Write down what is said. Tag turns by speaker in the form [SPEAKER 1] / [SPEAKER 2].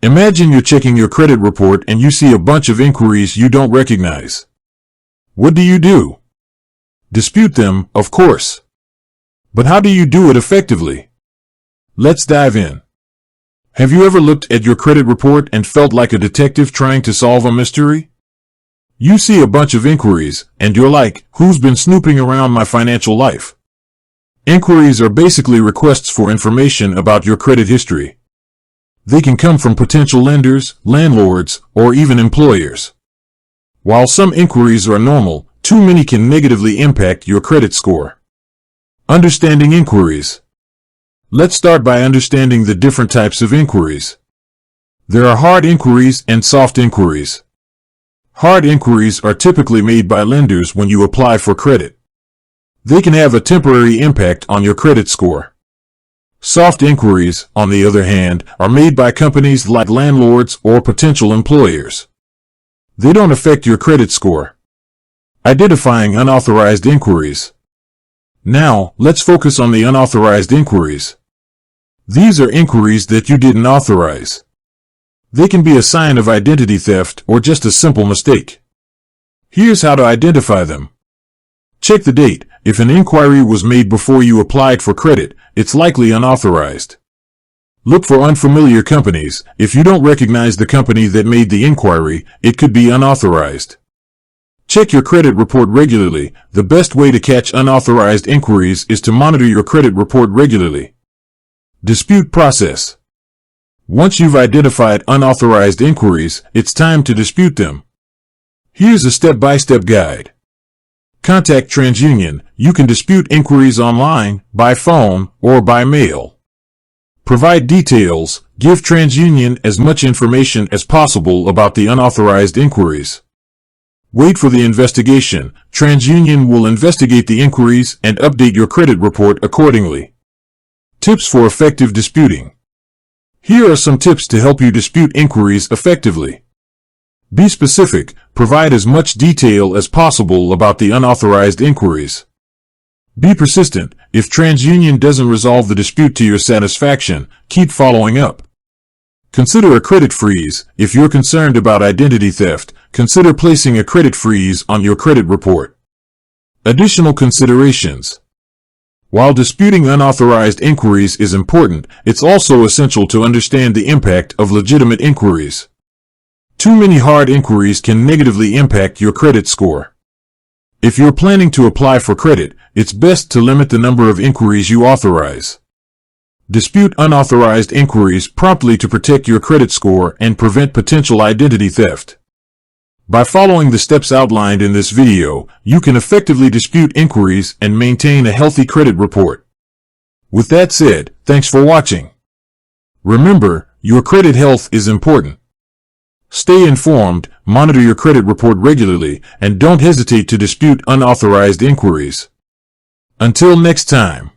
[SPEAKER 1] Imagine you're checking your credit report and you see a bunch of inquiries you don't recognize. What do? Dispute them, of course. But how do you do it effectively? Let's dive in. Have you ever looked at your credit report and felt like a detective trying to solve a mystery? You see a bunch of inquiries, and you're like, who's been snooping around my financial life? Inquiries are basically requests for information about your credit history. They can come from potential lenders, landlords, or even employers. While some inquiries are normal, too many can negatively impact your credit score. Understanding inquiries. Let's start by understanding the different types of inquiries. There are hard inquiries and soft inquiries. Hard inquiries are typically made by lenders when you apply for credit. They can have a temporary impact on your credit score. Soft inquiries, on the other hand, are made by companies like landlords or potential employers. They don't affect your credit score. Identifying unauthorized inquiries. Now, let's focus on the unauthorized inquiries. These are inquiries that you didn't authorize. They can be a sign of identity theft or just a simple mistake. Here's how to identify them. Check the date. If an inquiry was made before you applied for credit, it's likely unauthorized. Look for unfamiliar companies. If you don't recognize the company that made the inquiry, it could be unauthorized. Check your credit report regularly. The best way to catch unauthorized inquiries is to monitor your credit report regularly. Dispute process. Once you've identified unauthorized inquiries, it's time to dispute them. Here's a step-by-step guide. Contact TransUnion. You can dispute inquiries online, by phone, or by mail. Provide details. Give TransUnion as much information as possible about the unauthorized inquiries. Wait for the investigation. TransUnion will investigate the inquiries and update your credit report accordingly. Tips for effective disputing. Here are some tips to help you dispute inquiries effectively. Be specific. Provide as much detail as possible about the unauthorized inquiries. Be persistent. If TransUnion doesn't resolve the dispute to your satisfaction, keep following up. Consider a credit freeze. If you're concerned about identity theft, consider placing a credit freeze on your credit report. Additional considerations. While disputing unauthorized inquiries is important, it's also essential to understand the impact of legitimate inquiries. Too many hard inquiries can negatively impact your credit score. If you're planning to apply for credit, it's best to limit the number of inquiries you authorize. Dispute unauthorized inquiries promptly to protect your credit score and prevent potential identity theft. By following the steps outlined in this video, you can effectively dispute inquiries and maintain a healthy credit report. With that said, thanks for watching. Remember, your credit health is important. Stay informed, monitor your credit report regularly, and don't hesitate to dispute unauthorized inquiries. Until next time.